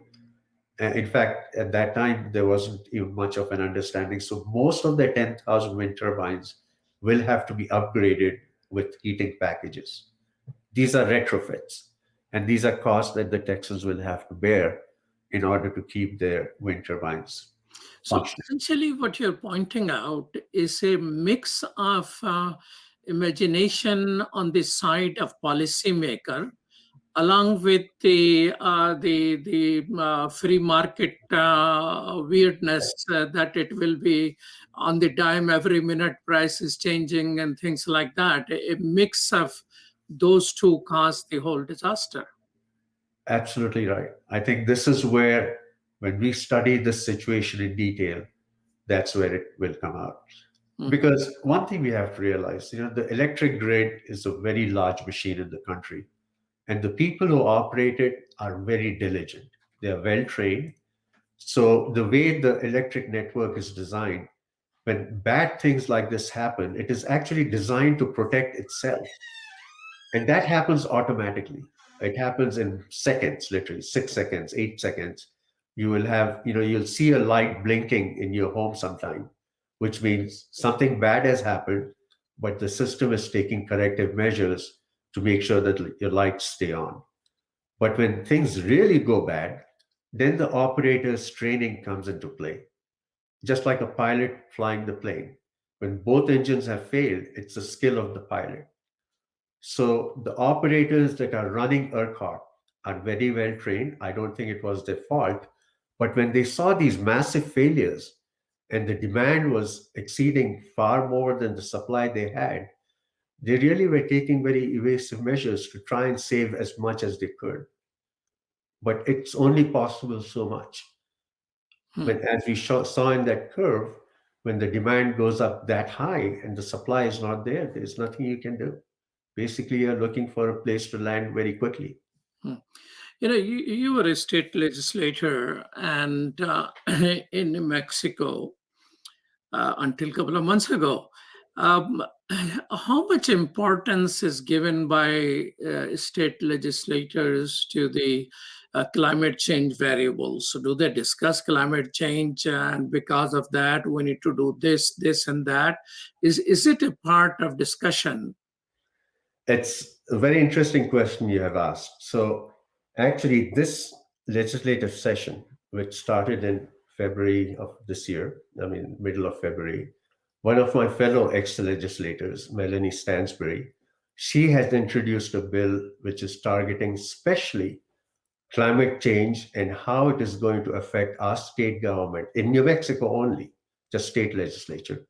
Speaker 11: in fact, at that time, there wasn't even much of an understanding. So most of the 10,000 wind turbines will have to be upgraded with heating packages. These are retrofits, and these are costs that the Texans will have to bear in order to keep their wind turbines
Speaker 1: So
Speaker 11: functioning.
Speaker 1: essentially, what you're pointing out is a mix of imagination on the side of policymaker, along with the free market weirdness that it will be on the dime, every minute price is changing and things like that. A mix of those two caused the whole disaster.
Speaker 11: Absolutely right. I think this is where, when we study this situation in detail, that's where it will come out. Because one thing we have to realize, the electric grid is a very large machine in the country. And the people who operate it are very diligent. They are well trained. So the way the electric network is designed, when bad things like this happen, it is actually designed to protect itself. And that happens automatically. It happens in seconds, literally 6 seconds, 8 seconds. You will have, you'll see a light blinking in your home sometime, which means something bad has happened, but the system is taking corrective measures to make sure that your lights stay on. But when things really go bad, then the operator's training comes into play. Just like a pilot flying the plane. When both engines have failed, it's the skill of the pilot. So the operators that are running ERCOT are very well trained. I don't think it was their fault. But when they saw these massive failures and the demand was exceeding far more than the supply they had, they really were taking very evasive measures to try and save as much as they could. But it's only possible so much. But as we saw in that curve, when the demand goes up that high and the supply is not there, there's nothing you can do. Basically, you're looking for a place to land very quickly.
Speaker 1: You were a state legislator and in New Mexico until a couple of months ago. How much importance is given by state legislators to the climate change variables? So do they discuss climate change, and because of that, we need to do this, this, and that? Is it a part of discussion?
Speaker 11: It's a very interesting question you have asked. So actually, this legislative session, which started in February of this year, middle of February, one of my fellow ex-legislators, Melanie Stansbury, she has introduced a bill which is targeting especially climate change and how it is going to affect our state government in New Mexico only, just state legislature.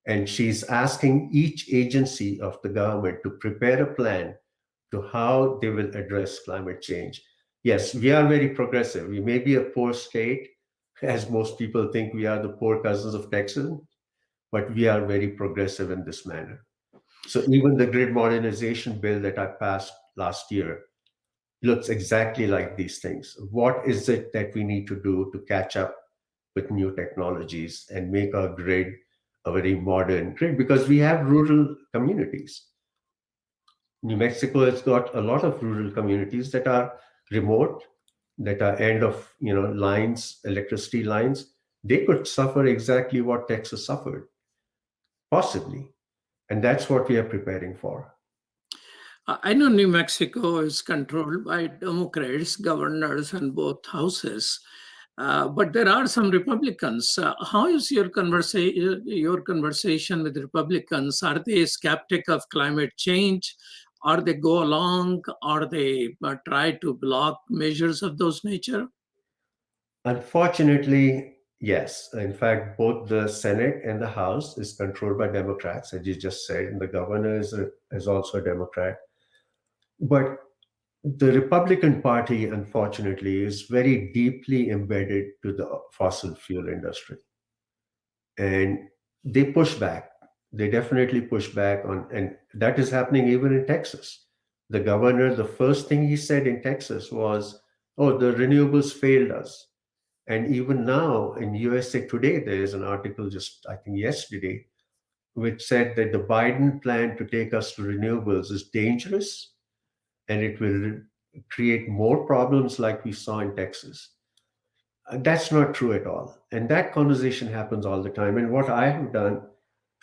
Speaker 11: And she's asking each agency of the government to prepare a plan to how they will address climate change. Yes, we are very progressive. We may be a poor state, as most people think we are the poor cousins of Texas, but we are very progressive in this manner. So even the grid modernization bill that I passed last year looks exactly like these things. What is it that we need to do to catch up with new technologies and make our grid a very modern grid? Because we have rural communities. New Mexico has got a lot of rural communities that are remote, that are end of lines, electricity lines. They could suffer exactly what Texas suffered, possibly. And that's what we are preparing for.
Speaker 1: I know New Mexico is controlled by Democrats, governors in both houses, but there are some Republicans. How is your conversation with Republicans? Are they skeptic of climate change? Or they go along, or they try to block measures of those nature?
Speaker 11: Unfortunately, yes. In fact, both the Senate and the House is controlled by Democrats, as you just said, and the governor is also a Democrat. But the Republican Party, unfortunately, is very deeply embedded to the fossil fuel industry. And they push back. They definitely push back on, and that is happening even in Texas. The governor, the first thing he said in Texas was, oh, the renewables failed us. And even now in USA Today, there is an article just, I think yesterday, which said that the Biden plan to take us to renewables is dangerous and it will create more problems like we saw in Texas. That's not true at all. And that conversation happens all the time. And what I have done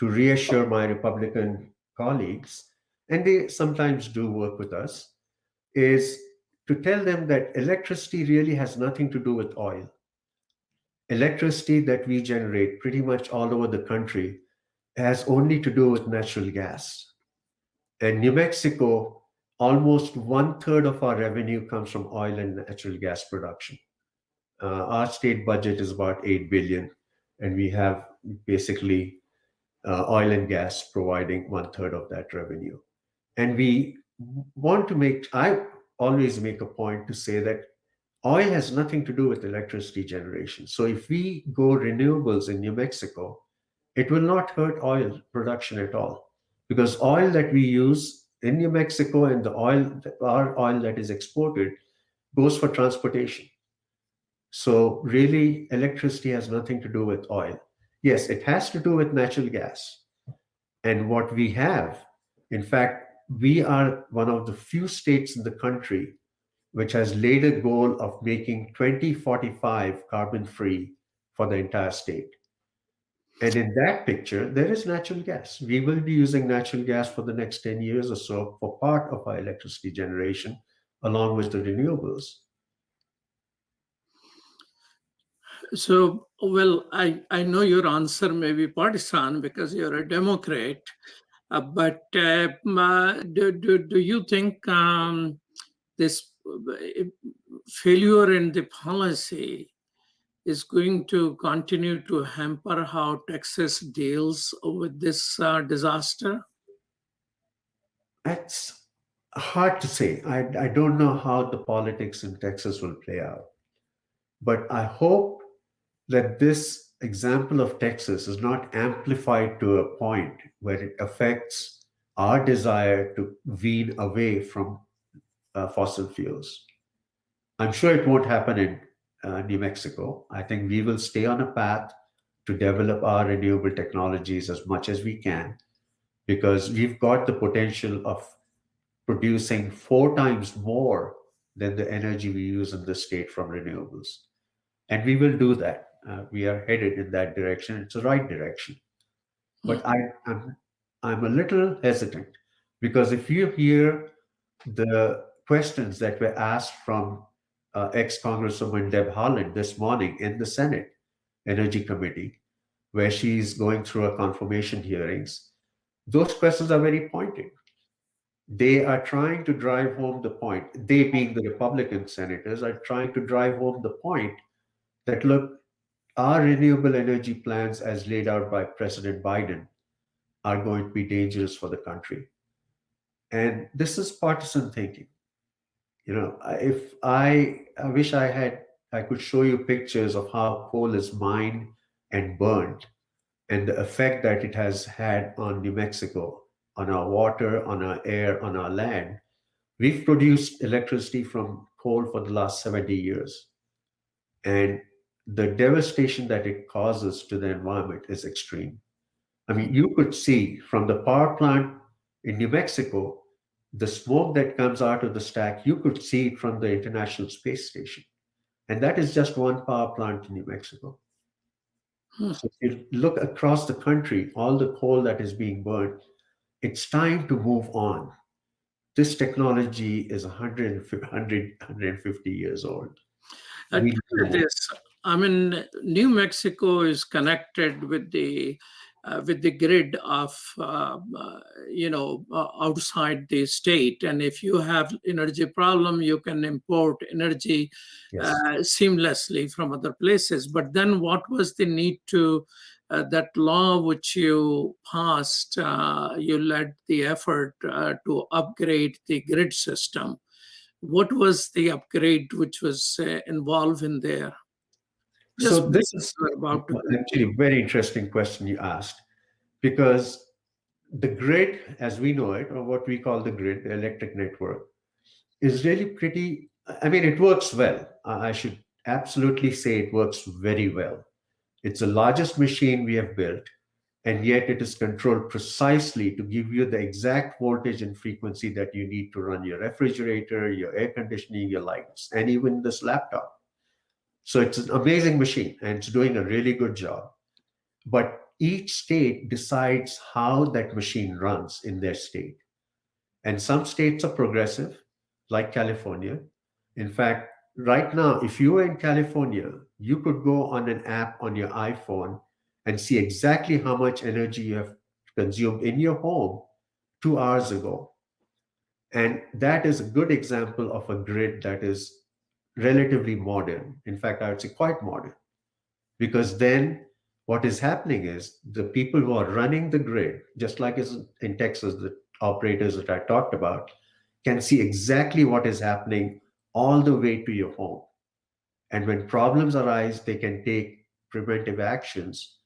Speaker 11: to reassure my Republican colleagues and they sometimes do work with us, is to tell them that electricity really has nothing to do with oil. Electricity that we generate pretty much all over the country has only to do with natural gas. And New Mexico, almost 1/3 of our revenue comes from oil and natural gas production. Our state budget is about 8 billion, and we have basically oil and gas providing 1/3 of that revenue. And I always make a point to say that oil has nothing to do with electricity generation. So if we go renewables in New Mexico, it will not hurt oil production at all, because oil that we use in New Mexico and our oil that is exported goes for transportation. So really, electricity has nothing to do with oil. Yes, it has to do with natural gas. And what we have, in fact, we are one of the few states in the country which has laid a goal of making 2045 carbon free for the entire state. And in that picture, there is natural gas. We will be using natural gas for the next 10 years or so for part of our electricity generation, along with the renewables.
Speaker 1: So, well, I know your answer may be partisan because you're a Democrat, but do you think this failure in the policy is going to continue to hamper how Texas deals with this disaster?
Speaker 11: That's hard to say. I don't know how the politics in Texas will play out. But I hope that this example of Texas is not amplified to a point where it affects our desire to wean away from fossil fuels. I'm sure it won't happen in New Mexico. I think we will stay on a path to develop our renewable technologies as much as we can, because we've got the potential of producing 4 times more than the energy we use in the state from renewables. And we will do that. We are headed in that direction. It's the right direction. But I'm a little hesitant, because if you hear the questions that were asked from ex-Congresswoman Deb Haaland this morning in the Senate Energy Committee, where she's going through her confirmation hearings, those questions are very pointed. They are trying to drive home the point, they being the Republican senators, are trying to drive home the point that, look, our renewable energy plans as laid out by President Biden are going to be dangerous for the country. And this is partisan thinking. You know, if I wish I could show you pictures of how coal is mined and burned and the effect that it has had on New Mexico, on our water, on our air, on our land. We've produced electricity from coal for the last 70 years. And the devastation that it causes to the environment is extreme. I mean, you could see from the power plant in New Mexico, the smoke that comes out of the stack, you could see it from the International Space Station. And that is just one power plant in New Mexico. So if you look across the country, all the coal that is being burned, it's time to move on. This technology is 150 years old.
Speaker 1: I mean, New Mexico is connected with the grid of outside the state, and if you have energy problem, you can import energy seamlessly from other places. But then, what was the need to that law which you passed? You led the effort to upgrade the grid system. What was the upgrade which was involved in there?
Speaker 11: So this is actually a very interesting question you asked, because the grid, as we know it, or what we call the grid, the electric network, is really pretty, I mean, it works well. I should absolutely say it works very well. It's the largest machine we have built, and yet it is controlled precisely to give you the exact voltage and frequency that you need to run your refrigerator, your air conditioning, your lights, and even this laptop. So it's an amazing machine, and it's doing a really good job. But each state decides how that machine runs in their state. And some states are progressive, like California. In fact, right now, if you were in California, you could go on an app on your iPhone and see exactly how much energy you have consumed in your home 2 hours ago. And that is a good example of a grid that is relatively modern. In fact, I would say quite modern, because then what is happening is the people who are running the grid, just like in Texas, the operators that I talked about, can see exactly what is happening all the way to your home. And when problems arise, they can take preventive actions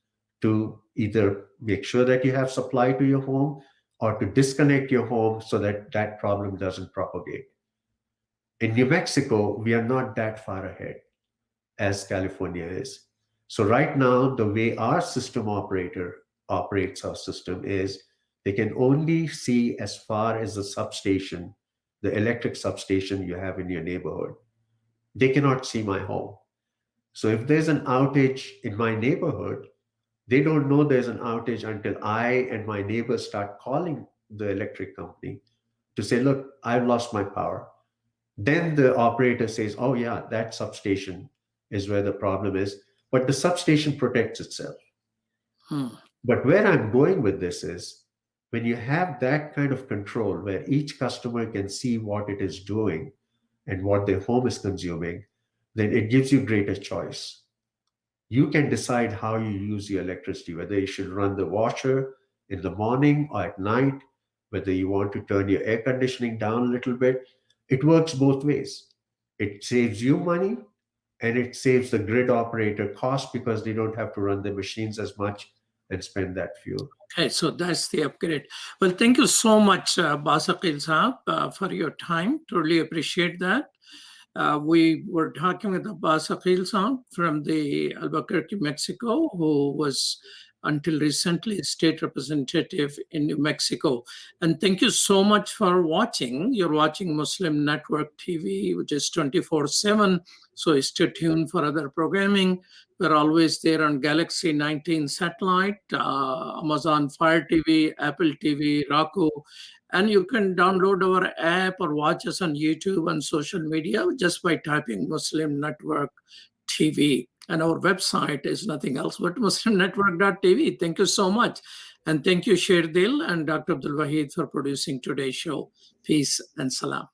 Speaker 11: to either make sure that you have supply to your home or to disconnect your home so that that problem doesn't propagate. In New Mexico, we are not that far ahead as California is. So right now, the way our system operator operates our system is they can only see as far as the substation, the electric substation you have in your neighborhood. They cannot see my home. So if there's an outage in my neighborhood, they don't know there's an outage until I and my neighbors start calling the electric company to say, look, I've lost my power. Then the operator says, oh yeah, that substation is where the problem is. But the substation protects itself. But where I'm going with this is, when you have that kind of control where each customer can see what it is doing and what their home is consuming, then it gives you greater choice. You can decide how you use your electricity, whether you should run the washer in the morning or at night, whether you want to turn your air conditioning down a little bit. It works both ways. It saves you money and it saves the grid operator cost because they don't have to run the machines as much and spend that fuel.
Speaker 1: Okay, so that's the upgrade. Well, thank you so much, Basaqil Saab, for your time. Truly appreciate that. We were talking with Abbas Aqil Saab from the Albuquerque, Mexico, who was until recently state representative in New Mexico. And thank you so much for watching. You're watching Muslim Network TV, which is 24/7. So stay tuned for other programming. We're always there on Galaxy 19 satellite, Amazon Fire TV, Apple TV, Roku. And you can download our app or watch us on YouTube and social media just by typing Muslim Network TV. And our website is nothing else but muslimnetwork.tv. Thank you so much. And thank you, Sherdil and Dr. Abdul Wahid, for producing today's show. Peace and salam.